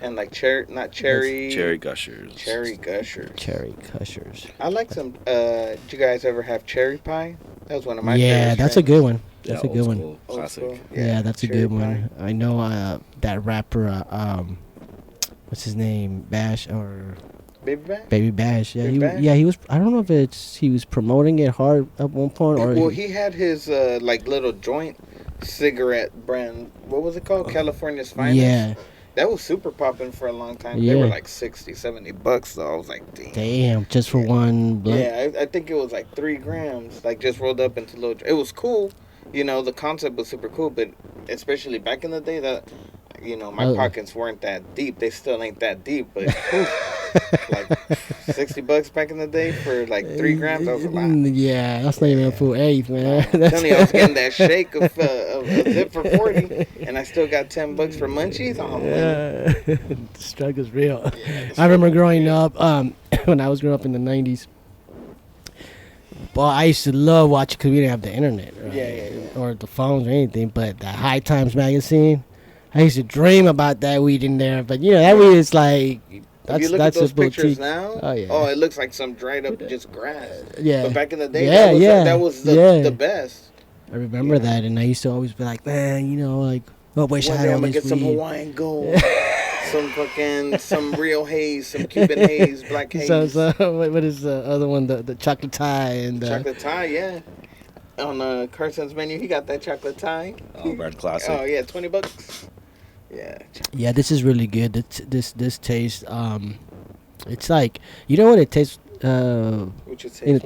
and like cherry gushers. Cherry gushers. Cherry gushers. I like some. Did you guys ever have cherry pie? That was one of my Yeah, that's a good one. That's a good one. Classic. Yeah, that's a good one. I know that rapper. What's his name? Bash or Baby Bash. Baby Bash. Yeah, Baby Bash? he was. I don't know if he was promoting it hard at one point or. Well, he had his like little joint cigarette brand. What was it called? California's Finest. Yeah. That was super popping for a long time. Yeah. They were like $60-$70 though. I was like, damn, just for one blunt. Yeah, I think it was like 3 grams, like just rolled up into little. It was cool, the concept was super cool, but especially back in the day, that my pockets weren't that deep. They still ain't that deep, but like $60 back in the day for like 3 grams. That was a lot. Yeah, that's not even a full eighth, man. I'm telling you, I was getting that shake of a zip for 40, and I still got $10 for munchies. Oh, man. The struggle's real. Yeah, I remember growing up, when I was growing up in the 90s. Well, I used to love watching because we didn't have the internet, right? Yeah. Or the phones or anything. But the High Times magazine, I used to dream about that weed in there. But that weed is like. If you look at those pictures now, it looks like some dried up just grass. Yeah. But back in the day, that was the best. I remember that, and I used to always be like, man, like, oh, wish I had all I'm gonna this get some Hawaiian gold, some real haze, some Cuban haze, black haze. So what is the other one? The chocolate tie and chocolate tie, yeah. On Carson's menu, he got that chocolate tie. Oh, brand classic. Oh yeah, $20. Yeah, this is really good. This taste, it's like, what it tastes. To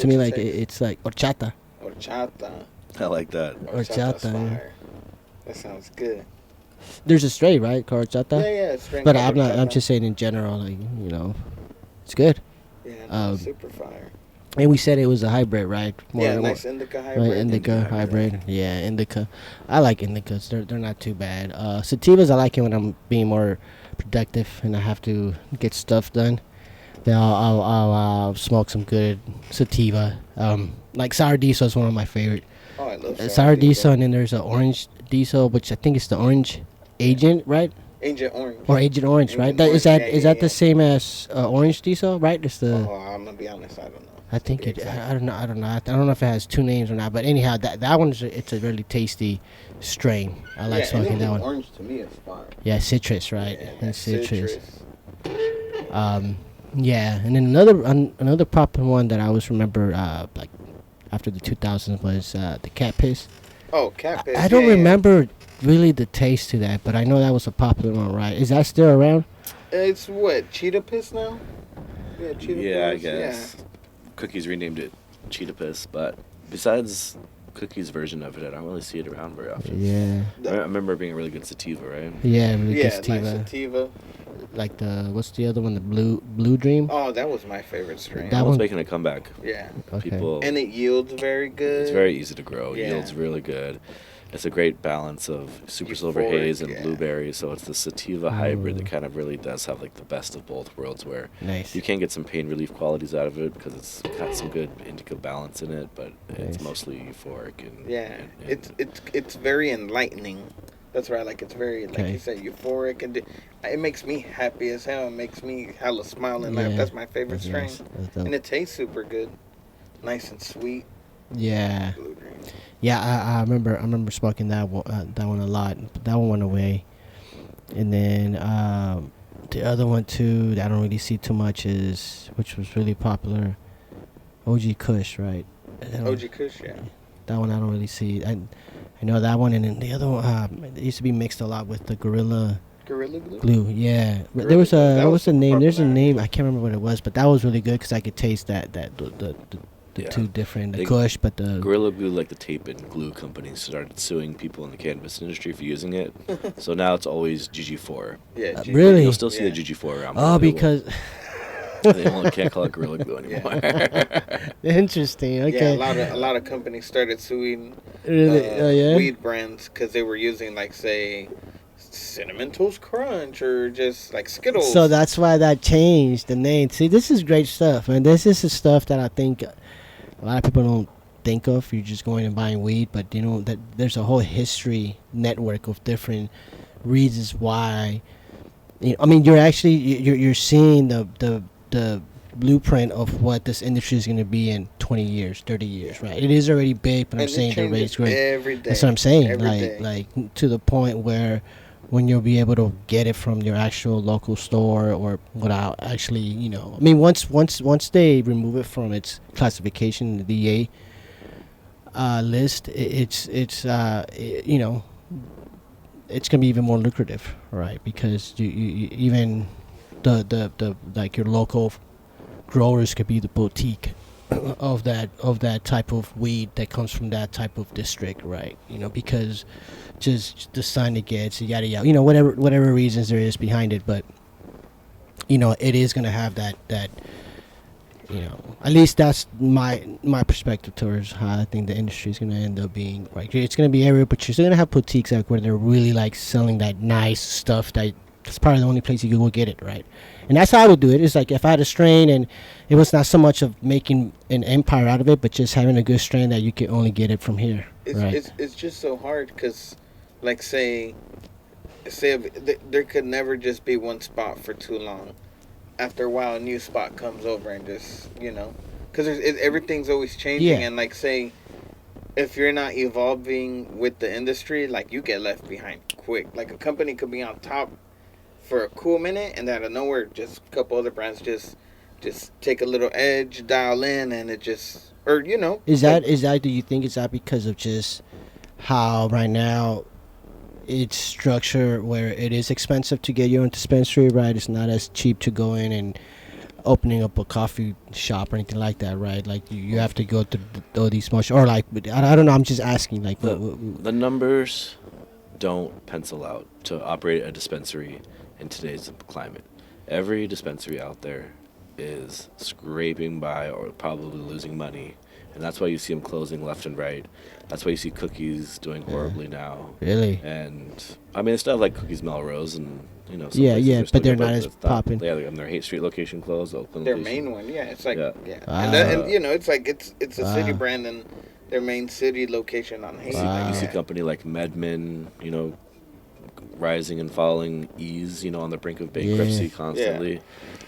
me, like it's like horchata. I like that. Horchata. That sounds good. There's a strain, right? Horchata. Yeah, strain. But I'm just saying in general, like it's good. Yeah, super fire. And we said it was a hybrid, right? Nice indica hybrid. Right, indica hybrid. Yeah, indica. I like indicas. They're not too bad. Sativas, I like it when I'm being more productive and I have to get stuff done. Then I'll smoke some good sativa. Like sour diesel is one of my favorite. Oh, I love sour diesel. And then there's an orange diesel, which I think is the orange agent, right? Agent Orange. Or Agent Orange, right? Is that the same as orange diesel, right? It's the. Oh, I'm gonna be honest, I don't know. I think it. I don't know. I don't know if it has 2 names or not. But anyhow, that one's it's a really tasty strain. I like smoking that one. Orange to me is fine. Yeah, citrus, right? Yeah, and citrus. Yeah, and then another popular one that I always remember, like after the 2000s, was the cat piss. Oh, cat piss. I don't remember really the taste to that, but I know that was a popular one, right? Is that still around? It's what, cheetah piss now? Yeah, cheetah piss. Yeah, I guess. Yeah. Cookies renamed it Cheetah Piss, but besides Cookie's version of it, I don't really see it around very often. Yeah. I remember it being a really good sativa, right? Yeah, really good sativa. Nice sativa. Like what's the other one? The Blue Dream? Oh, that was my favorite strain. That one's making a comeback. Yeah. Okay. And it yields very good. It's very easy to grow. Yeah. Yields really good. It's a great balance of super silver haze and blueberry, so it's the sativa hybrid that kind of really does have like the best of both worlds, where you can get some pain relief qualities out of it because it's got some good indica balance in it, but it's mostly euphoric and it's very enlightening. That's right. Like, it's very, like you said, euphoric, and it makes me happy as hell. It makes me hella smile and laugh. That's my favorite strain, and it tastes super good, nice and sweet. Yeah. Yeah, I remember smoking that one a lot. But that one went away, and then the other one too that I don't really see too much which was really popular, OG Kush, right? OG Kush, yeah. That one I don't really see. I know that one, and then the other one it used to be mixed a lot with the Gorilla Glue. Yeah, there was what was the name? There's a name, I can't remember what it was, but that was really good because I could taste the two different, the Kush, but the Gorilla Glue, like the tape and glue companies, started suing people in the cannabis industry for using it. So now it's always GG4. Yeah, really? You'll still see the GG4 around. Oh, because they can't call it Gorilla Glue anymore. Interesting. Okay. Yeah, a lot of companies started suing weed brands because they were using, like, say, Cinnamon Toast Crunch or just like Skittles. So that's why that changed the name. See, this is great stuff, man. This is the stuff that I think a lot of people don't think of. You're just going and buying weed, but that there's a whole history network of different reasons why I mean, you're seeing the blueprint of what this industry is going to be in 20 years, 30 years, right? It is already big, but I'm saying the rate's great. Every day. That's what I'm saying. Every like to the point where when you'll be able to get it from your actual local store or without actually, I mean, once they remove it from its classification, the DA list, it's gonna be even more lucrative, right? Because you even the like your local growers could be the boutique of that type of weed that comes from that type of district, right? Because just the sun it gets, yada yada, whatever reasons there is behind it, but it is gonna have that at least that's my perspective towards how I think the industry is gonna end up being. Right, it's gonna be everywhere, but you're still gonna have boutiques out where they're really like selling that nice stuff that's probably the only place you can go get it, right? And that's how I would do it. It's like if I had a strain and it was not so much of making an empire out of it, but just having a good strain that you can only get it from here. It's just so hard because, like, say if there could never just be one spot for too long. After a while, a new spot comes over and just, because everything's always changing. And, like, say, if you're not evolving with the industry, like, you get left behind quick. Like, a company could be on top for a cool minute, and out of nowhere, just a couple other brands just take a little edge, dial in, and it just, or Is that do you think is that because of just how right now it's structured where it is expensive to get your own dispensary, right? It's not as cheap to go in and opening up a coffee shop or anything like that, right? Like you have to go through all these much, or like I don't know. I'm just asking, like the numbers don't pencil out to operate a dispensary in today's climate. Every dispensary out there is scraping by or probably losing money, and that's why you see them closing left and right. That's why you see Cookies doing horribly now. Really? And I mean, it's not like Cookies Melrose and but they're not as popping. Yeah, and their Haight Street location closed. Oakland their location. main one, it's like and it's like it's a city brand and their main city location on Haight. You see a company like Medman, rising and falling, Ease, on the brink of bankruptcy constantly. Yeah.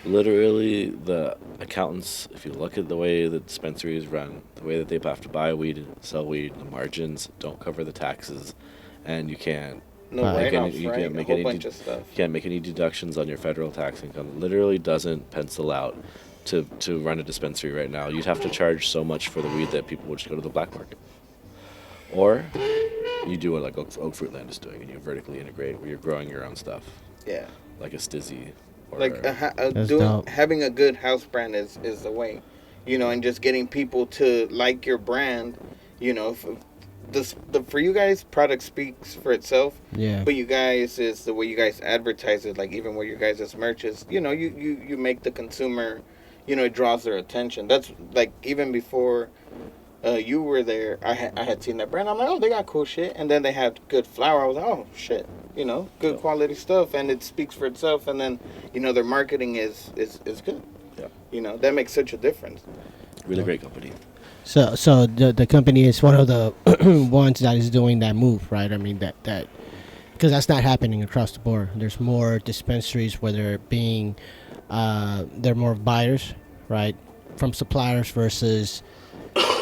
Literally, the accountants, if you look at the way the dispensaries run, the way that they have to buy weed and sell weed, the margins don't cover the taxes, and you can't make any deductions on your federal tax income. Literally doesn't pencil out to run a dispensary right now. You'd have to charge so much for the weed that people would just go to the black market. Or you do what like Oakfruitland is doing, and you vertically integrate where you're growing your own stuff. Yeah. Like a Stizzy. Like having a good house brand is the way, and just getting people to like your brand, for you guys, product speaks for itself. Yeah. But you guys is the way you guys advertise it, like even where you guys' merch is, you make the consumer, it draws their attention. That's like even before you were there, I had seen that brand. I'm like, oh, they got cool shit. And then they had good flour. I was like, oh, shit. Good quality stuff. And it speaks for itself. And then, their marketing is good. Yeah. That makes such a difference. Really great company. So the company is one of the ones that is doing that move, right? I mean, that because that's not happening across the board. There's more dispensaries where they're being, they're more buyers, right? From suppliers versus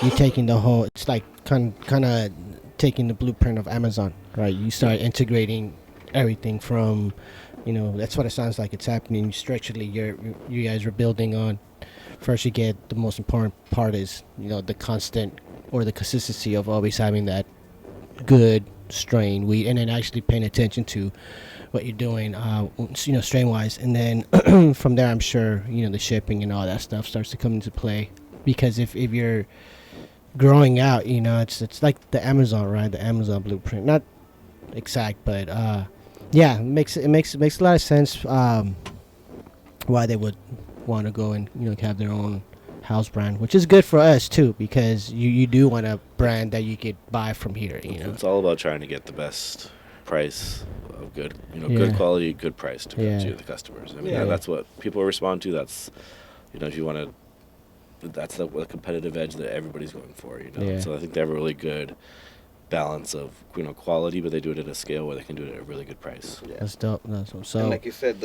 you taking the whole, it's like kind of taking the blueprint of Amazon, right? You start integrating everything from, that's what it sounds like it's happening. Structurally, you guys are building on. First, you get the most important part is, the constant or the consistency of always having that good strain weed, and then actually paying attention to what you're doing, strain wise, and then from there, I'm sure the shipping and all that stuff starts to come into play. Because if you're growing out, it's like the Amazon, right? The Amazon blueprint, not exact, but it makes a lot of sense why they would want to go and have their own house brand, which is good for us too, because you do want a brand that you could buy from here. It's all about trying to get the best price of good, good quality, good price to the customers. I mean, that's what people respond to. That's if you want to. That's the competitive edge that everybody's going for, So I think they have a really good balance of quality, but they do it at a scale where they can do it at a really good price. Yeah. That's dope. So and like you said,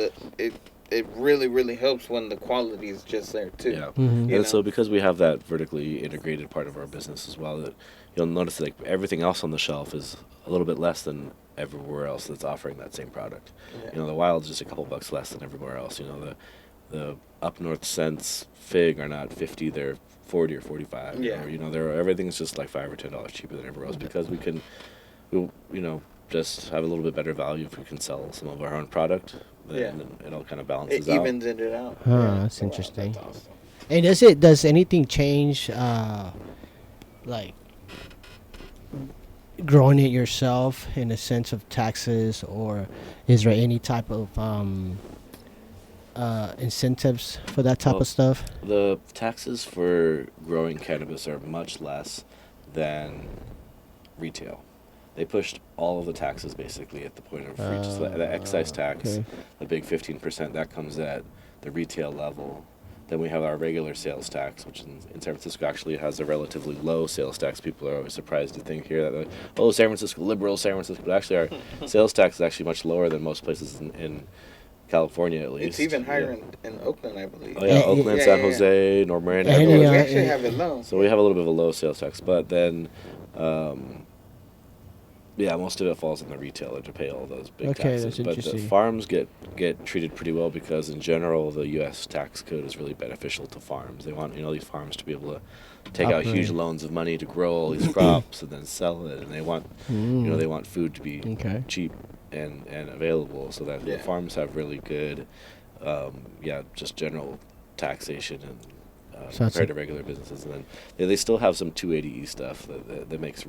it really, really helps when the quality is just there too. Yeah, Mhm. so because we have that vertically integrated part of our business as well, that you'll notice like everything else on the shelf is a little bit less than everywhere else that's offering that same product. Yeah. The Wild's just a couple bucks less than everywhere else. The up north scents fig are not 50, they're 40 or 45. Yeah. Everything's just like $5 or $10 cheaper than everywhere else because we'll just have a little bit better value if we can sell some of our own product. Then it all kind of balances out. It evens it out. That's interesting. Wow, that's awesome. And does anything change, like growing it yourself in a sense of taxes, or is there any type of incentives for that type of stuff? The taxes for growing cannabis are much less than retail. They pushed all of the taxes basically at the point of retail. So the excise tax, okay. the big 15%, that comes at the retail level. Then we have our regular sales tax, which in San Francisco actually has a relatively low sales tax. People are always surprised to think here that, San Francisco, liberal San Francisco. But actually, our sales tax is actually much lower than most places in California, at least. It's even higher in Oakland, I believe. Oh, yeah, Oakland, San Jose, North Miami. We actually have it low. So we have a little bit of a low sales tax. But then, most of it falls on the retailer to pay all those big taxes. That's but the interesting. farms get treated pretty well because, in general, the U.S. tax code is really beneficial to farms. They want these farms to be able to take out huge loans of money to grow all these crops and then sell it, and they want they want food to be cheap and available, so that the farms have really good just general taxation and compared to regular businesses. And then they still have some 280E stuff that makes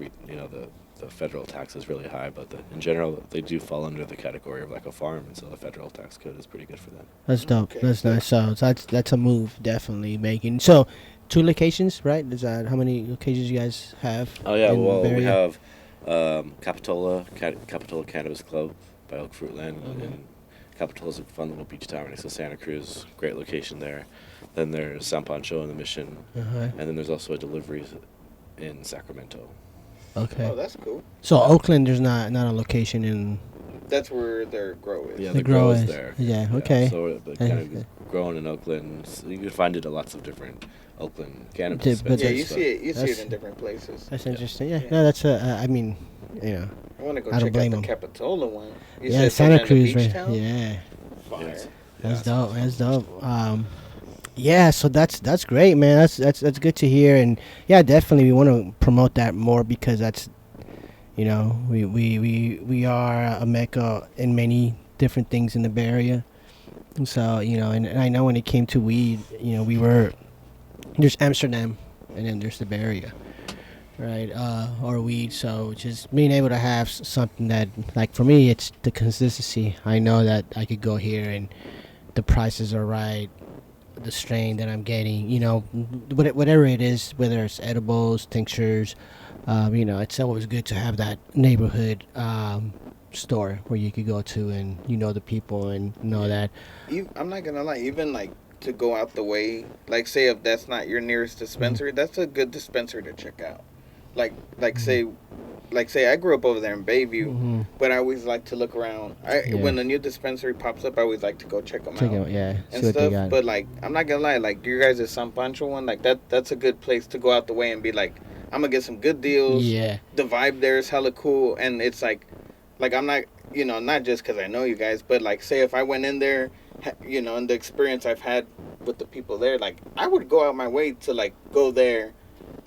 the federal tax is really high, but in general they do fall under the category of like a farm, and so the federal tax code is pretty good for them. That's dope. Okay. That's nice. So that's a move definitely making. So 2 locations, right? Is that how many locations you guys have? Oh yeah, well we have Capitola Cannabis Club by Oakfruitland, and Capitola's a fun little beach town next to Santa Cruz. Great location there. Then there's San Pancho in the Mission, and then there's also a delivery in Sacramento. Okay. Oh, that's cool. So Oakland, there's not a location in. That's where their grow is. Yeah, the grow is there. Yeah. Okay. So kind of growing in Oakland, so you can find it at lots of different Oakland cannabis. Yeah, you see it in different places. That's interesting. Yeah. No, that's I mean, I want to go I don't check out blame the Capitola one. Yeah, Santa Cruz, right? Town? Yeah. Fire. That's dope. That's dope. Yeah, so that's great, man. That's good to hear, and yeah, definitely we want to promote that more because that's, we are a mecca in many different things in the Bay Area. And so and I know when it came to weed, there's Amsterdam, and then there's the Bay Area, right? Or weed. So just being able to have something that, like for me, it's the consistency. I know that I could go here and the prices are right. The strain that I'm getting, whatever it is, whether it's edibles, tinctures, it's always good to have that neighborhood store where you could go to and the people and know that. I'm not gonna lie, even like to go out the way, like say if that's not your nearest dispensary, that's a good dispensary to check out. Like say I grew up over there in Bayview, but I always like to look around. When a new dispensary pops up, I always like to go check them out. And stuff. But like, I'm not gonna lie, like you guys' San Pancho one, like that's a good place to go out the way and be like, I'm gonna get some good deals. Yeah. The vibe there is hella cool, and it's like I'm not, not just because I know you guys, but like say if I went in there, and the experience I've had with the people there, like I would go out my way to like go there,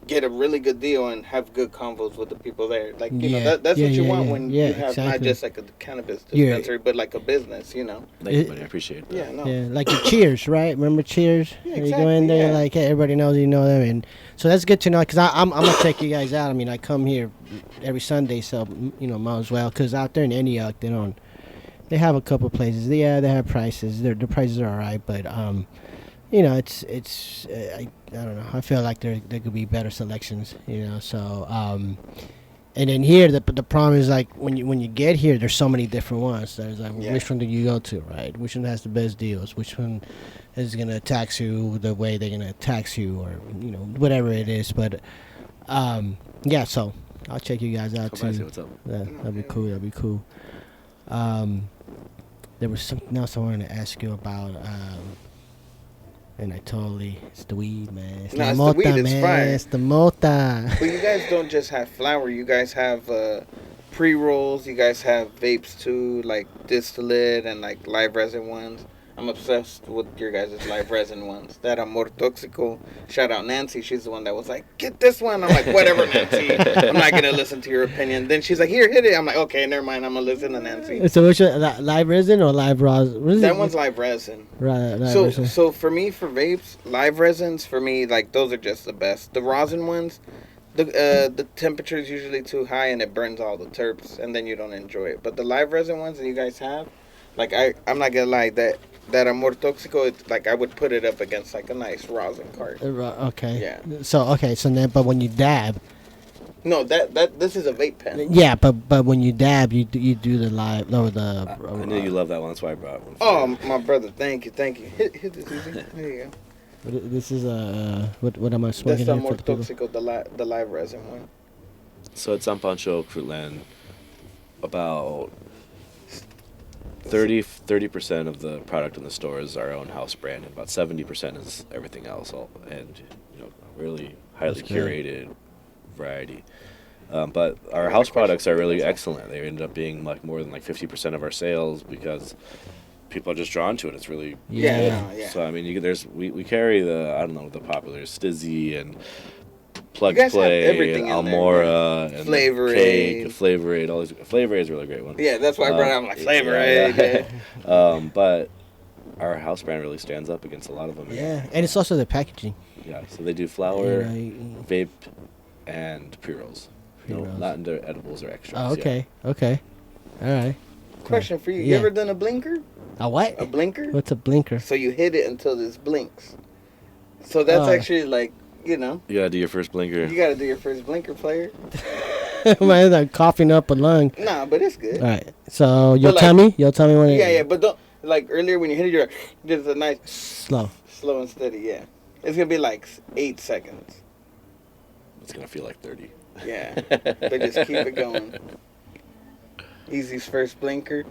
get a really good deal and have good convos with the people there. Like, that's what you want when you have not just like a cannabis dispensary, but like a business, Thank you, buddy. I appreciate that. Yeah, no. Yeah, like your Cheers, right? Remember Cheers? Yeah, exactly, you go in there, like, hey, everybody knows you know them. And so that's good to know, because I'm going to check you guys out. I mean, I come here every Sunday, so, might as well. Because out there in Antioch, they have a couple places. Yeah, they have prices. The prices are all right, but, I don't know. I feel like there could be better selections, So, and then here the problem is like when you get here, there's so many different ones. There's like which one do you go to, right? Which one has the best deals? Which one is gonna tax you the way they're gonna tax you, or whatever it is. But so I'll check you guys out Come by, too. see what's up. That'd be cool. That'd be cool. There was something else I wanted to ask you about. And it's the weed, man. It's No, the it's mota, the weed. It's man. fire. It's the mota. But you guys don't just have flower. You guys have pre-rolls. You guys have vapes too, like distillate and like live resin ones. I'm obsessed with your guys' live resin ones. That Amor Toxico. Shout out Nancy. She's the one that was like, get this one. I'm like, whatever, Nancy. I'm not going to listen to your opinion. Then she's like, here, hit it. I'm like, okay, never mind. I'm going to listen to Nancy. So which live resin or live raw? That one's live resin. Resin. So for me, for vapes, live resins, for me, like, those are just the best. The rosin ones, the temperature is usually too high and it burns all the terps and then you don't enjoy it. But the live resin ones that you guys have, like, I'm not going to lie, that Amor Toxico, it's like I would put it up against like a nice rosin cart. Okay. Yeah. So then, but when you dab. No, this is a vape pen. Yeah, but when you dab, you do the live or the. I knew you love that one. That's why I brought one. Oh, my brother, thank you. Hit this easy. There you go. This is what am I smoking? That's Amor Toxico, the live resin one. So it's on Pancho, Oakfruitland. About 30% of the product in the store is our own house brand, and about 70% is everything else, and really highly curated variety. But our house products are really excellent. They ended up being like more than like 50% of our sales because people are just drawn to it. It's really yeah. So I mean, we carry the popular Stizzy and Plug you guys Play, have everything and in Almora, there, and Flavor Cake, Flavor Aid. All these Flavor Aid is a really great one. Yeah, that's why I brought it. I'm like Flavor Aid. But our house brand really stands up against a lot of them. Yeah, and it's also the packaging. Yeah, so they do flour, vape, and pre-rolls. Not into edibles or extras. Oh, okay, okay, all right. Question for you: You ever done a blinker? A what? A blinker? What's a blinker? So you hit it until this blinks. So that's actually like. You gotta do your first blinker. You gotta do your first blinker, player. Man, I'm coughing up a lung. Nah, but it's good. All right. So you'll tell me when. Yeah, but don't like earlier when you hit it. You're just a nice slow and steady. Yeah, it's gonna be like 8 seconds. It's gonna feel like 30. Yeah, but just keep it going. Easy's first blinker.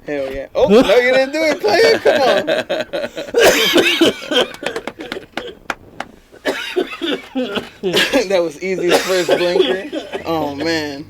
Hell yeah! Oh no, you didn't do it, player. Come on. That was Easy's first blinker. Oh man.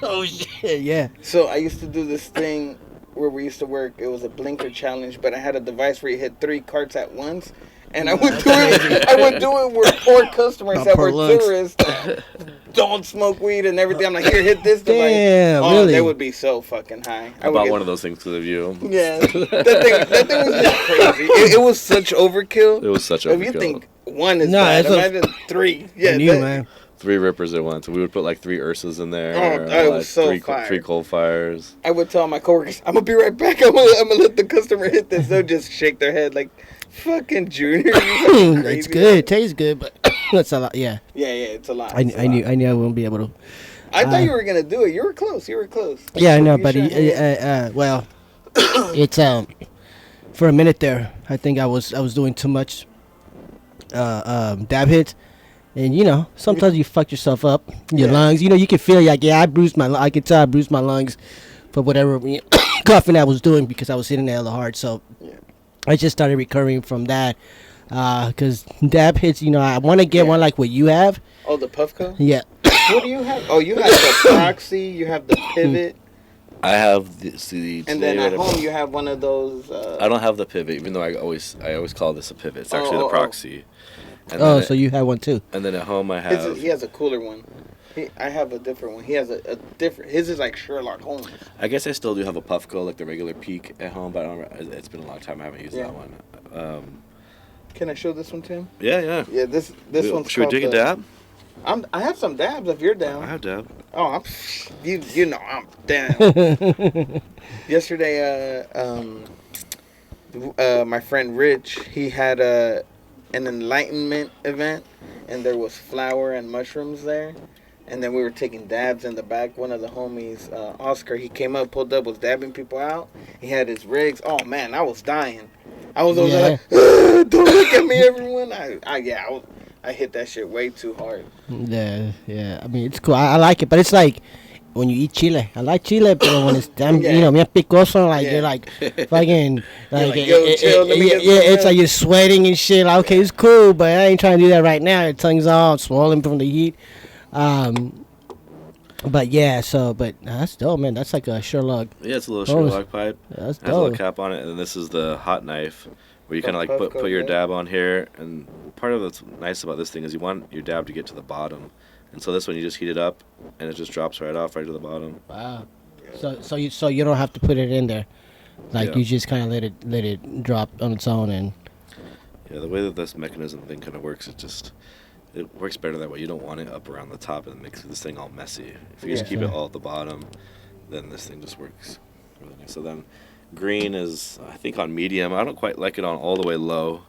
Oh shit! Yeah. So I used to do this thing where we used to work. It was a blinker challenge, but I had a device where you hit 3 carts at once, and I would do it. I would do it with poor customers that were tourists that don't smoke weed and everything. I'm like, here, hit this device. Damn, oh, really? They would be so fucking high. I bought one of those things because of you. Yeah, that thing was just crazy. It was such overkill. It was such overkill. If you think 1 is bad, imagine 3. Yeah, man. 3 rippers at once. We would put like 3 Ursas in there. Oh, it was so fire. 3 coal fires. I would tell my coworkers, I'm gonna be right back. I'm gonna let the customer hit this. They'll just shake their head like, fucking Junior. It's good. It tastes good, but that's a lot. Yeah. Yeah, it's a lot. I knew I wouldn't be able to. I thought you were gonna do it. You were close. Yeah, I know, but well, it's for a minute there. I think I was doing too much dab hits. And sometimes you fuck yourself up, your lungs. You can feel like I bruised I could tell I bruised my lungs for whatever coughing I was doing because I was hitting it hella hard. So I just started recovering from that. Because dab hits, I want to get one like what you have. Oh, the Puffco? Yeah. What do you have? Oh, you have the Proxy. You have the Pivot. I have the and then at home you have one of those. I don't have the Pivot, even though I always call this a Pivot. It's actually the Proxy. And so you have one too. And then at home I have. He has a cooler one. I have a different one. He has a different. His is like Sherlock Holmes. I guess I still do have a Puffco, like the regular Peak at home, but I don't. It's been a long time I haven't used that one. Can I show this one to him? Yeah. Yeah, this one's. Should we take a dab? I have some dabs if you're down. I have dab. Oh, you know I'm down. Yesterday, my friend Rich, he had an enlightenment event, and there was flour and mushrooms there. And then we were taking dabs in the back. One of the homies, Oscar, he came up, pulled up, was dabbing people out. He had his rigs. Oh I was dying. I was over there like, don't look at me, everyone. I I hit that shit way too hard. Yeah. I mean, it's cool. I like it, but it's like when you eat chile. I like chile, but when it's damn, bien picoso, like you're like fucking, like, yo, chill, let me get it's like you're sweating and shit. Like, okay, it's cool, but I ain't trying to do that right now. Your tongue's all swollen from the heat. But yeah, but that's dope, man. That's like a Sherlock. Yeah, it's a little Sherlock pipe. That's dope. Has a little cap on it, and this is the hot knife, where you kind of like put your dab on here. And part of what's nice about this thing is you want your dab to get to the bottom, and so this one you just heat it up, and it just drops right off right to the bottom. Wow. So you don't have to put it in there, like you just kind of let it drop on its own and. Yeah, the way that this mechanism thing kind of works, it works better that way. You don't want it up around the top and it makes this thing all messy. If you just keep it all at the bottom, then this thing just works really nice. So then green is, I think, on medium. I don't quite like it on all the way low.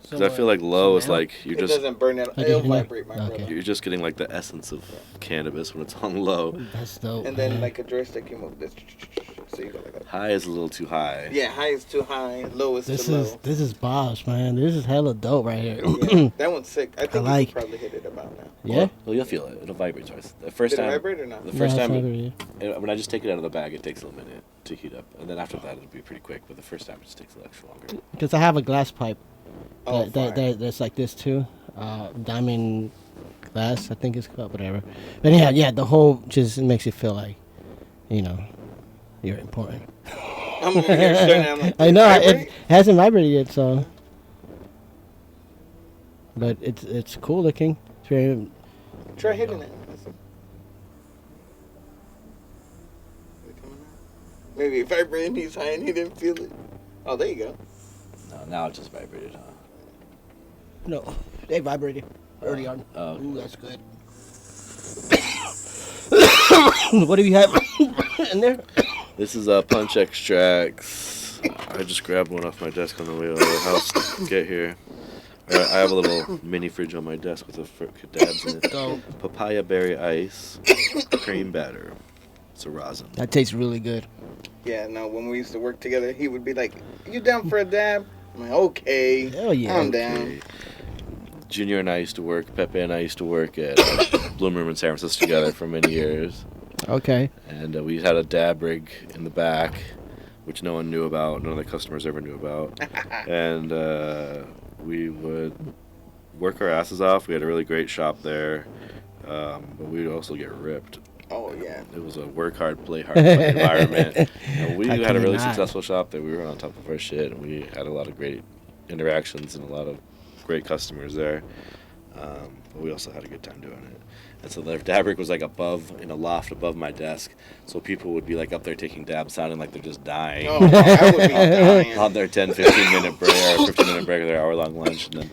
Because I feel like low is like it doesn't burn it. It'll vibrate, my brother. You're just getting like the essence of cannabis when it's on low. That's dope. And then like a joystick, you move this. So you go like that. High is a little too high. Yeah, high is too high. Low is too low. This is boss, man. This is hella dope right here. Yeah, that one's sick. I think you could probably hit it about now. Yeah? Well, you'll feel it. It'll vibrate twice. The first time. Did it vibrate or not? The first time, when I just take it out of the bag, it takes a minute to heat up. And then after that, it'll be pretty quick. But the first time, it just takes a little extra longer. Because I have a glass pipe. Oh, that's like this too. Diamond glass, I think it's called, whatever. But yeah, the whole just makes you feel like, you're important. I'm over here staring at him. I know it hasn't vibrated yet, so. But it's cool looking. It's very. Try hitting it. Maybe it vibrated. He's high and he didn't feel it. Oh, there you go. No, now it just vibrated, huh? No, they vibrated early on. Oh. Ooh, that's good. What do you have in there? This is Punch Extracts. I just grabbed one off my desk on the way out of the house to get here. I have a little mini fridge on my desk with a dabs in it. Papaya berry ice, cream batter. It's a rosin. That tastes really good. Yeah, no, when we used to work together, he would be like, "You down for a dab?" I'm like, "Okay, hell yeah, I'm down." Junior and I used to work, Pepe and I used to work at Bloom Room in San Francisco together for many years. Okay. And we had a dab rig in the back, which no one knew about, none of the customers ever knew about. And we would work our asses off. We had a really great shop there, but we'd also get ripped. Oh, yeah. It was a work hard, play hard environment. And we had a really successful shop that we were on top of our shit, and we had a lot of great interactions and a lot of great customers there. But we also had a good time doing it. And so the dab rig was like above, in a loft above my desk. So people would be like up there taking dabs, sounding like they're just dying. Oh, I would be dying. On their 10, 15-minute break, or 15-minute break, or their hour-long lunch. And then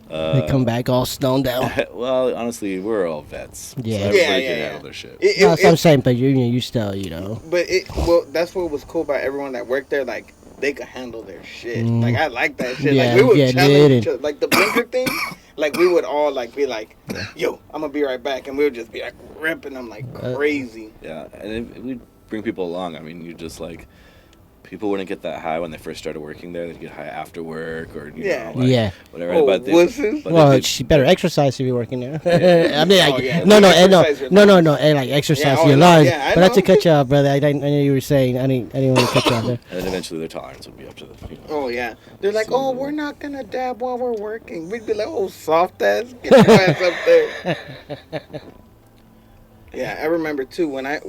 they come back all stoned out. Well, honestly, we're all vets. Yeah. So everybody can handle their shit. That's what I'm saying, but you still, But that's what was cool about everyone that worked there. Like, they could handle their shit. Like, I like that shit. Yeah, like, we would challenge each other. Like, the blinker thing, like, we would all, like, be like, "Yo, I'm going to be right back." And we would just be, like, ripping them like crazy. Yeah, and we'd bring people along. I mean, you just, like, people wouldn't get that high when they first started working there. They'd get high after work or, whatever. Oh, but well, she better exercise if you're working there. Yeah. I mean, like, no, and like exercise your lungs. But not to cut you off, brother. I know you were saying. I didn't want to cut you off there. And then eventually their tolerance would be up to the. Oh yeah, they're like, "Oh, we're not gonna dab while we're working." We'd be like, "Oh, soft ass, get your ass up there." Yeah, I remember too when I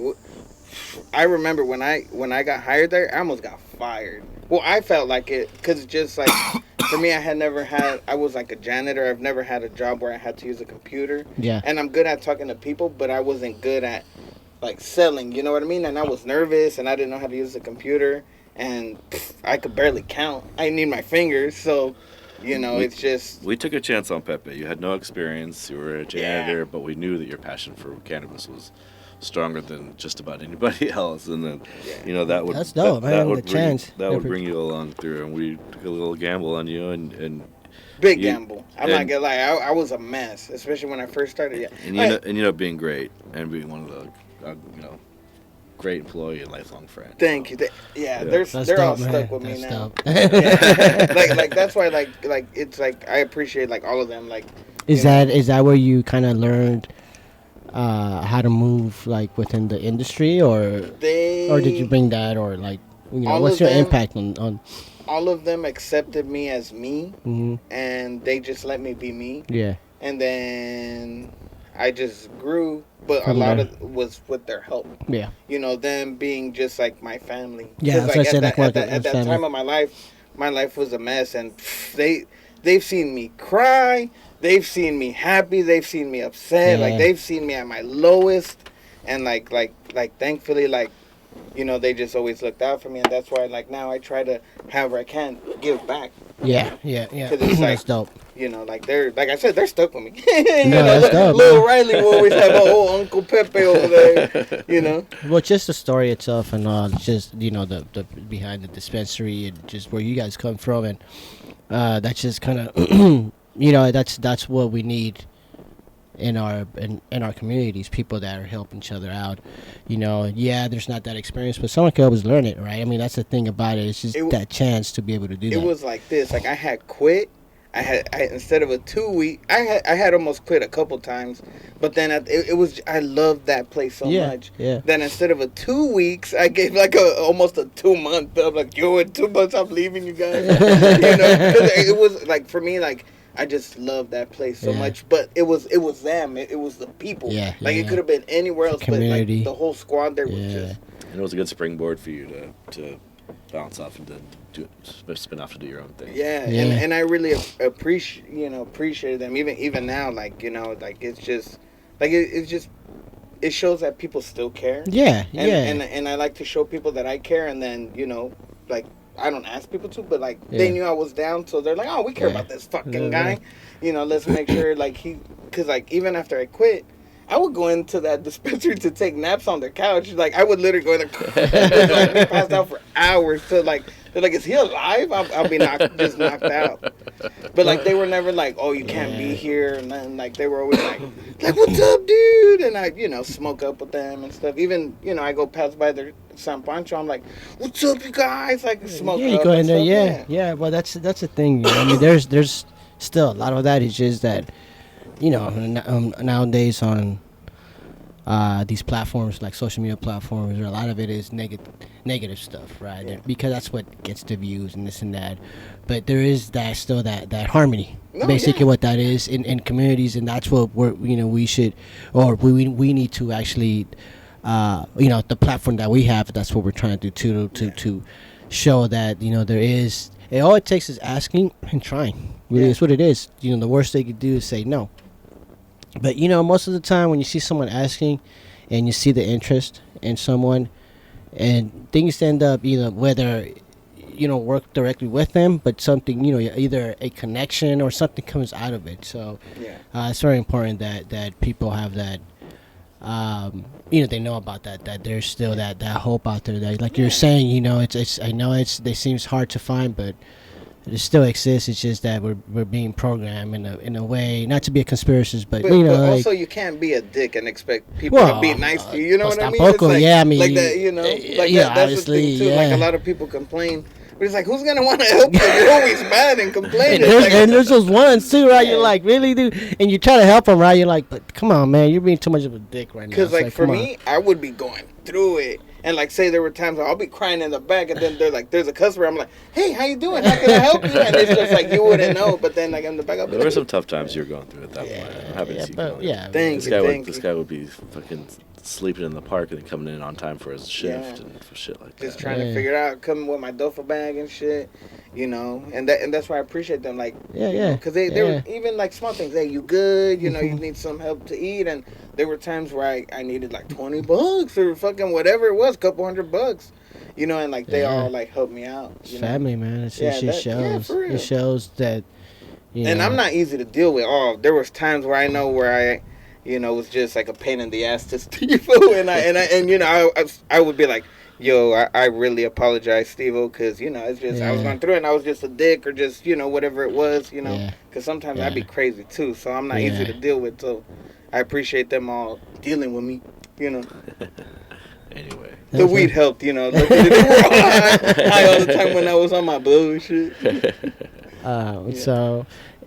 got hired there, I almost got fired. Well, I felt like it because just like for me, I was like a janitor. I've never had a job where I had to use a computer. Yeah. And I'm good at talking to people, but I wasn't good at like selling. You know what I mean? And I was nervous, and I didn't know how to use the computer, and I could barely count. I need my fingers, so. It's just... We took a chance on Pepe. You had no experience. You were a janitor, but we knew that your passion for cannabis was stronger than just about anybody else. And then, that would... That's dope, that would bring you along through. And we took a little gamble on you and Big gamble. I'm not gonna lie. I was a mess, especially when I first started. Yeah. And you ended up being great and being one of the, great employee and lifelong friend. Thank you. They're all stuck with me now. Yeah. like that's why like it's like I appreciate like all of them. Like Is that where you kind of learned how to move like within the industry, or did you bring that, or like what's your impact on? All of them accepted me as me, and they just let me be me. Yeah. And then I just grew, but a lot of it was with their help. Yeah. Them being just like my family. Yeah. Like at that time of my life was a mess, and they've seen me cry, they've seen me happy, they've seen me upset, like they've seen me at my lowest, and like thankfully they just always looked out for me, and that's why like now I try to however I can give back. Yeah. Because it's like, that's dope. They're like I said, they're stuck with me. That's dope. Little Riley will always have Uncle Pepe over there. Well, just the story itself and all, just the behind the dispensary and just where you guys come from, and that's just kind of that's what we need in our communities, people that are helping each other out. There's not that experience, but someone can always learn it, right? I mean, that's the thing about it. It's just that chance to be able to do that. It was like this. Like I had quit. I instead of a 2 week, I had almost quit a couple times, but then it was I loved that place so much. Yeah. Then instead of a 2 weeks, I gave like almost a 2 month. I'm like, in 2 months I'm leaving you guys. Because it was like for me like. I just love that place so much, but it was them. It was the people. It could have been anywhere else, but like the whole squad there was just. And it was a good springboard for you to bounce off and to spin off to do your own thing. Yeah. And I really appreciated them. Even now, it's just it shows that people still care. And I like to show people that I care, and then I don't ask people to, but they knew I was down, so they're like, "Oh, we care about this fucking guy." Let's make sure because even after I quit, I would go into that dispensary to take naps on their couch. I would literally go in the passed out for hours. So they're like, "Is he alive?" I'll be just knocked out. But they were never like, "Oh, you can't be here," and then they were always like, "What's up, dude?" And I smoke up with them and stuff. Even I go past by their San Pancho, I'm like, "What's up, you guys?" Smoke up. Yeah, you go in there. Yeah. Well, that's the thing. I mean, there's still a lot of that. It's just that nowadays on these platforms like social media platforms, a lot of it is negative stuff, right? Yeah. Because that's what gets the views and this and that. But there is that harmony, basically what that is in communities, and that's what we should, or we need to actually, the platform that we have. That's what we're trying to do to show that there is. All it takes is asking and trying. Really, it's what it is. The worst they could do is say no. But most of the time when you see someone asking and you see the interest in someone, and things end up whether work directly with them, but something either a connection or something comes out of it. So it's very important that people have that they know about that there's still that hope out there, that like you're saying, it's I know it seems hard to find, but it still exists. It's just that we're being programmed in a way, not to be a conspiracist, but also you can't be a dick and expect people to be nice to you. You know what I mean? It's like, I mean, like that. That's the thing too. Like a lot of people complain. But it's like, who's gonna want to help you? You're always mad and complaining. And there's those ones too, right? You're like, really, dude? And you try to help them, right? You're like, but come on, man, you're being too much of a dick right now. Because for me, I would be going through it, and say there were times where I'll be crying in the back, and then they're like, there's a customer. I'm like, hey, how you doing? How can I help you? And it's just like you wouldn't know. But then in the back, I'll be there were some tough times you were going through at that point. I'm happy to see you. This guy would be fucking sleeping in the park and then coming in on time for his shift and for shit like that. Just trying to figure it out, coming with my duffel bag and shit, and that's why I appreciate them. Because they were even small things. Hey, you good? You need some help to eat, and there were times where I needed $20 or fucking whatever it was, couple $100. And they all helped me out. It's family, man. It shows. It shows that. And I'm not easy to deal with. There was times where I know where I was just a pain in the ass to Steve-O, and I would be like, yo, I really apologize, Steve-O, because it's just I was going through it, and I was just a dick or just whatever it was, because sometimes I'd be crazy too, so I'm not easy to deal with. So I appreciate them all dealing with me, Anyway, the weed helped, they were all high all the time when I was on my bullshit. So.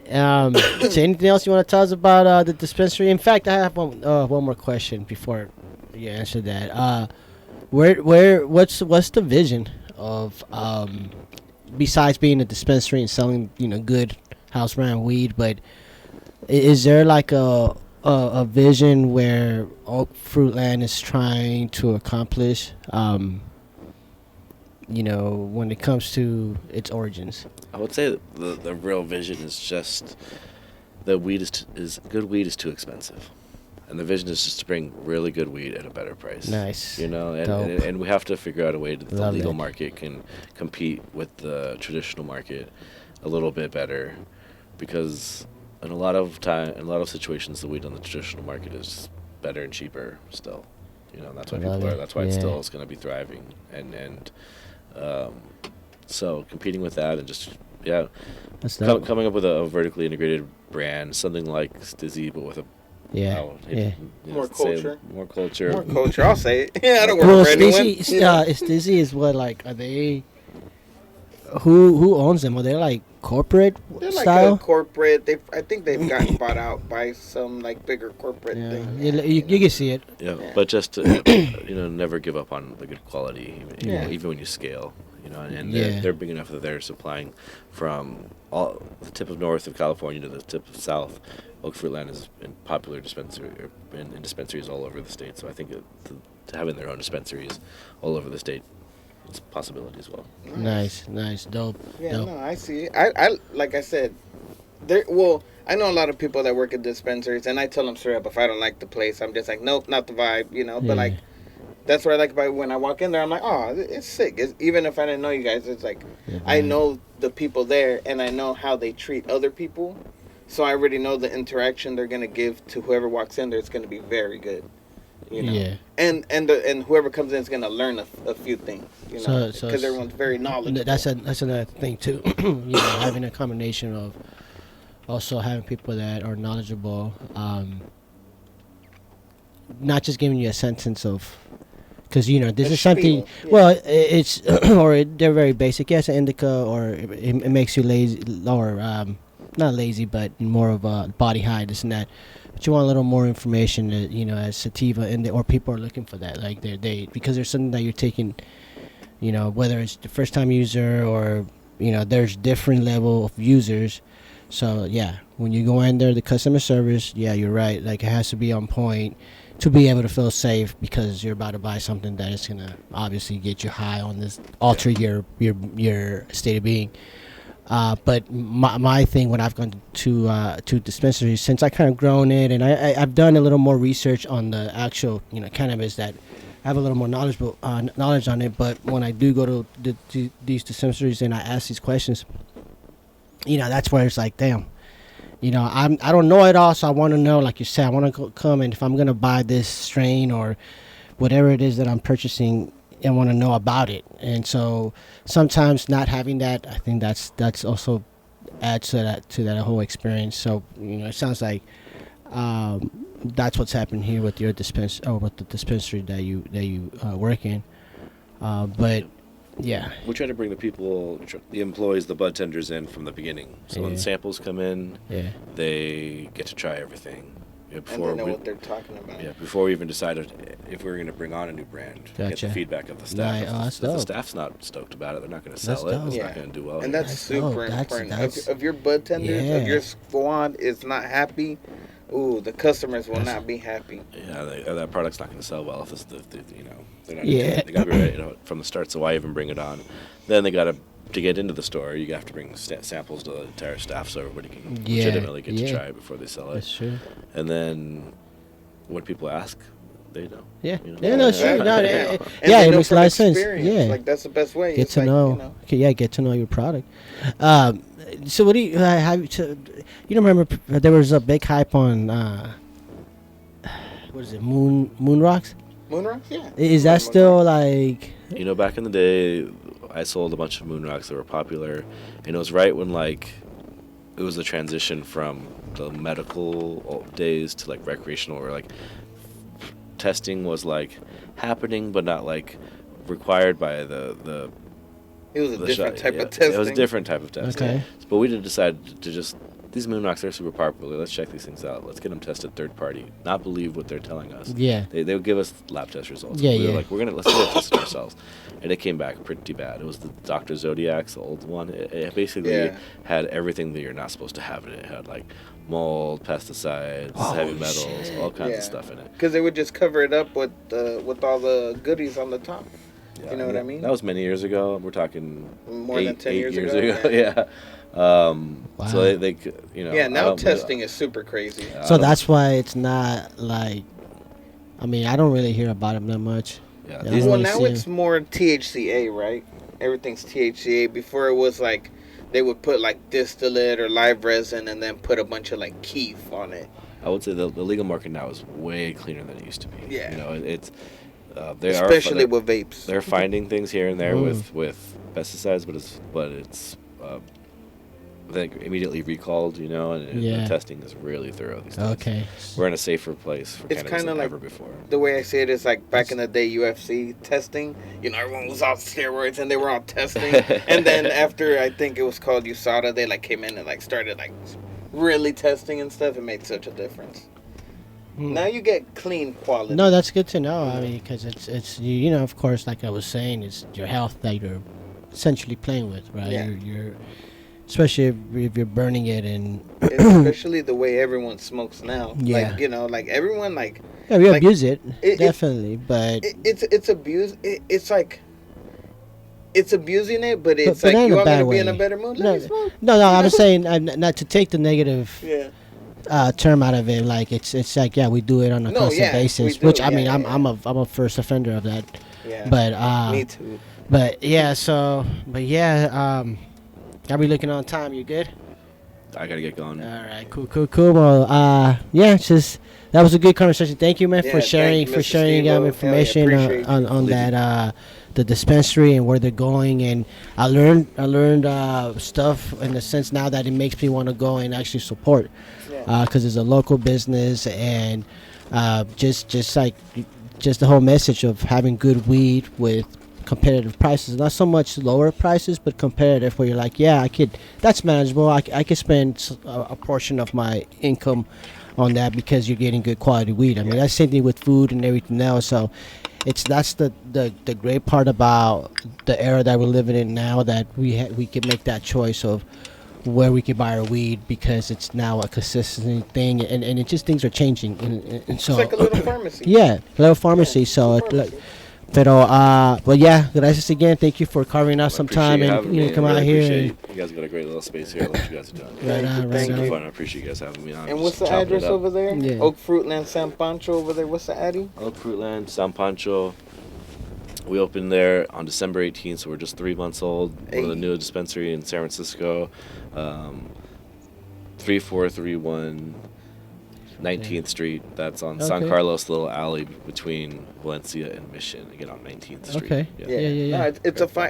So anything else you want to tell us about the dispensary? In fact, I have one more question before you answer that. What's the vision of besides being a dispensary and selling good house brand weed, but is there like a vision where Oakfruitland is trying to accomplish when it comes to its origins? I would say the real vision is just that weed is good weed is too expensive. And the vision is just to bring really good weed at a better price. Nice. And we have to figure out a way that the legal it. market can compete with the traditional market a little bit better, because in a lot of situations, the weed on the traditional market is better and cheaper still. That's why that's why it still is going to be thriving. And so competing with that and just coming up with a vertically integrated brand, something like Stizzy, but with a more culture. More culture. More culture. I'll say it. Yeah, I don't work for anyone. Stizzy is what, like, are they? Who owns them? Are they like corporate They're style? like a corporate. I think they've gotten bought out by some like bigger corporate thing. You can see it. Yeah, but just to, never give up on the good quality, even when you scale. And they're big enough that they're supplying from all the tip of north of California to the tip of south. Oakfruitland is in popular in dispensaries all over the state. So I think having their own dispensaries all over the state, it's a possibility as well. Nice, dope. Yeah, dope. No, I see it. I like I said, I know a lot of people that work at dispensaries, and I tell them straight up, if I don't like the place, I'm just like, nope, not the vibe, But like, that's what I like about when I walk in there. I'm like, oh, it's sick. Even if I didn't know you guys, it's like, I know the people there, and I know how they treat other people. So I already know the interaction they're gonna give to whoever walks in there. It's gonna be very good, Yeah. And whoever comes in is gonna learn a few things, because everyone's very knowledgeable. That's another thing too. Having a combination of also having people that are knowledgeable, not just giving you a sentence of. Because this is something. Yeah. Well, it's or they're very basic. Yes, an indica, or it makes you lazy, or not lazy, but more of a body high, this and that. But you want a little more information, as sativa, or people are looking for that. Like because there's something that you're taking, whether it's the first time user or there's different level of users. So yeah, when you go in there, the customer service, you're right. Like it has to be on point to be able to feel safe, because you're about to buy something that is gonna obviously get you high on this, alter your state of being. But my thing when I've gone to dispensaries, since I kind of grown it, and I've done a little more research on the actual cannabis, that I have a little more knowledge on it. But when I do go to these dispensaries and I ask these questions, that's where it's like, damn. I don't know it all, so I want to know, like you said, I want to come, and if I'm going to buy this strain or whatever it is that I'm purchasing, I want to know about it. And so sometimes not having that, I think that's also adds to that whole experience. So, it sounds like that's what's happened here with your with the dispensary that you work in. But yeah, we try to bring the employees, the bud tenders in from the beginning. So when samples come in, they get to try everything. Before and they know what they're talking about. Yeah, before we even decided if we were going to bring on a new brand, get the feedback of the staff. If the staff's not stoked about it, they're not going to sell it. It's not going to do well. And that's super important. If your bud tenders, if your squad is not happy, the customers will not be happy. Yeah, that product's not going to sell well if they're not. They got to be ready from the start. So why even bring it on? Then they got to get into the store, you have to bring samples to the entire staff so everybody can legitimately get to try it before they sell it. That's true. And then when people ask, they know. Yeah. Sure. It makes a lot of sense. Yeah. Like, that's the best way. Get to know. Get to know your product. So what do you have? You remember there was a big hype on what is it? Moon rocks? Moon rocks, yeah. Is that still like? Back in the day, I sold a bunch of moon rocks that were popular, and it was right when it was the transition from the medical days to recreational, where testing was happening but not required by the. It was a different type of testing. It was a different type of testing. Okay. But we decided to just these moon rocks are super popular. Let's check these things out. Let's get them tested third party. Not believe what they're telling us. Yeah. They'll give us lab test results. Yeah, we were yeah. like, let's get it tested ourselves. And it came back pretty bad. It was the Dr. Zodiac's, the old one. It basically had everything that you're not supposed to have in it. It had like mold, pesticides, heavy metals, all kinds of stuff in it. Because they would just cover it up with all the goodies on the top. Yeah, you know what I mean? That was many years ago. We're talking more than 10 years ago. Yeah. Wow. So they you know. Yeah, now testing is super crazy. So that's why it's not like, I mean, I don't really hear about them that much. Yeah. Well, now it's more THCA, right? Everything's THCA. Before it was like they would put like distillate or live resin and then put a bunch of like keef on it. I would say the legal market now is way cleaner than it used to be. Yeah. You know, it's especially with vapes. They're finding things here and there with pesticides, but it's like immediately recalled, you know, and the testing is really thorough these days. Okay. We're in a safer place for cannabis than like ever before. The way I see it is like back in the day, UFC testing. You know, everyone was on steroids and they were all testing. And then after, I think it was called USADA, they like came in and like started like really testing and stuff. It made such a difference. Now you get clean quality. No, that's good to know. I mean, because it's you know, of course, like I was saying, it's your health that you're essentially playing with, right? Yeah. You're especially if you're burning it and especially the way everyone smokes now. Yeah. Like, you know, like everyone like yeah, we like, abuse it definitely, but it's abuse. It's like. It's abusing it, but it's but like, you want me to way. be in a better mood? No, Let me smoke. no, I'm saying not to take the negative Yeah. term out of it. Like it's like we do it on a constant basis, which I mean I'm a first offender of that. Yeah. But me too. But yeah, are we looking on time? You good? I gotta get going. All right, cool. Well, just that was a good conversation. Thank you, man, for sharing information on that the dispensary and where they're going. And I learned stuff in the sense now that it makes me want to go and actually support, because it's a local business and just the whole message of having good weed with competitive prices, not so much lower prices, but competitive, where you're like, that's manageable. I could spend a portion of my income on that because you're getting good quality weed. I mean, that's the same thing with food and everything else. So that's the great part about the era that we're living in now, that we can make that choice of where we can buy our weed, because it's now a consistent thing, and it just, things are changing, and so it's like a little pharmacy. Yeah, a little pharmacy. So gracias again. Thank you for carving out some time and come out here. You guys got a great little space here. What you guys are doing. Right on. Fun. I appreciate you guys having me on. And what's the address over there? Yeah. Oakfruitland, San Pancho over there. What's the addy? Oakfruitland, San Pancho. We opened there on December 18th, so we're just 3 months old. One of the newest dispensary in San Francisco. 3431 19th Street. That's on San Carlos, little alley between Valencia and Mission. Again, on 19th Street. Okay. Yeah. No,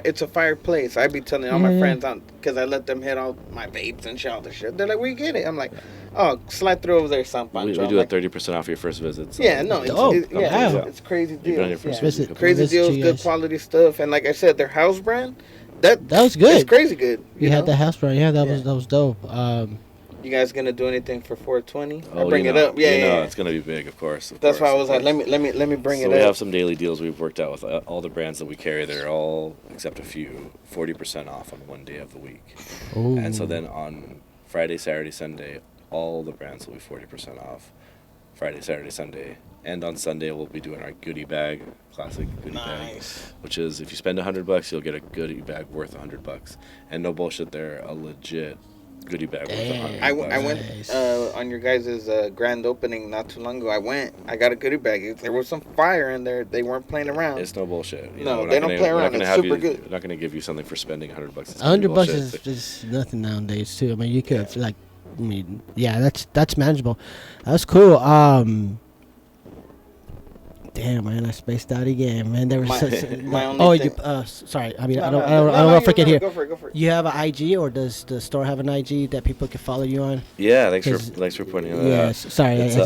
it's a fireplace. I be telling all my friends because I let them hit all my vapes and all the shit. They're like, "Where you get it?" I'm like, "Oh, slide through over there, San Pancho." We do a 30% off your first visit. So it's crazy deals. On your first visit. Crazy deals, good quality stuff, and like I said, their house brand. That was good. It's crazy good. You had the house brand. Yeah, that was dope. You guys gonna do anything for 420? Oh, bring it up. Yeah, it's gonna be big, of course. That's why I was like, let me bring it up. So we have some daily deals we've worked out with all the brands that we carry. They're all, except a few, 40% off on one day of the week. Ooh. And so then on Friday, Saturday, Sunday, all the brands will be 40% off. Friday, Saturday, Sunday, and on Sunday we'll be doing our goodie bag, classic goodie bag, which is if you spend $100, you'll get a goodie bag worth $100, and no bullshit, they're a legit goodie bag worth $100. I went on your guys' grand opening not too long ago. I got a goodie bag. There was some fire in there. They weren't playing around. It's no bullshit. They don't play around. It's super good. We're not gonna give you something for spending $100. $100 is nothing nowadays too. I mean, you could that's manageable. That's cool. Damn, man, I spaced out again, man. There was sorry. I mean, I don't want to forget here. Go for it. You have an IG, or does the store have an IG that people can follow you on? Yeah, thanks for pointing that out. Yes, sorry. It's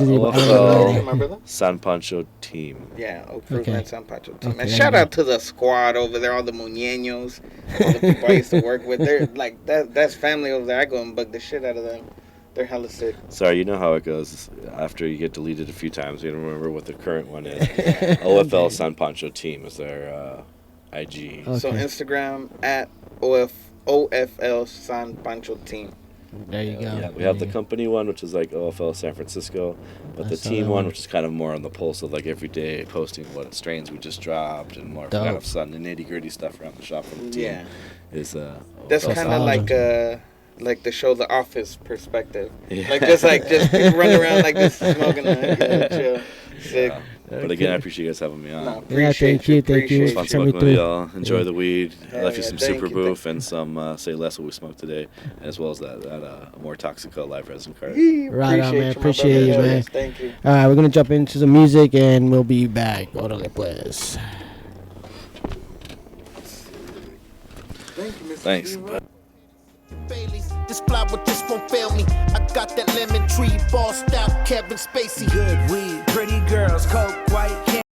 San Pancho team. Yeah, Oakfruitland San Pancho team. And shout out to the squad over there, all the muñeños, all the people I used to work with. They're like that's family over there. I go and bug the shit out of them. They're hella sick. Sorry, you know how it goes. After you get deleted a few times, you don't remember what the current one is. OFL San Pancho Team is their IG. Okay. So Instagram at OFL San Pancho Team. There you go. Yeah, we have the company one, which is like OFL San Francisco, but the team one, which is kind of more on the pulse of like every day posting what strains we just dropped and more kind of fun and nitty gritty stuff around the shop from the team. Yeah. Is that's kind of like the show The Office perspective. Yeah. Just people running around like this smoking chill. Sick. Yeah. But again, I appreciate you guys having me on. No, thank you. Thank you. Fun smoking with y'all. Enjoy the weed. I left you some Super Boof and some Say Less what we smoked today, as well as that more Toxico live resin card. Right on, man. Appreciate you, man. Thank you. All right, we're gonna jump into some music and we'll be back. Órale pues. Thank you, Mr. Thanks. This flower just won't fail me. I got that lemon tree, bossed out Kevin Spacey. Good weed, pretty girls, coke, white.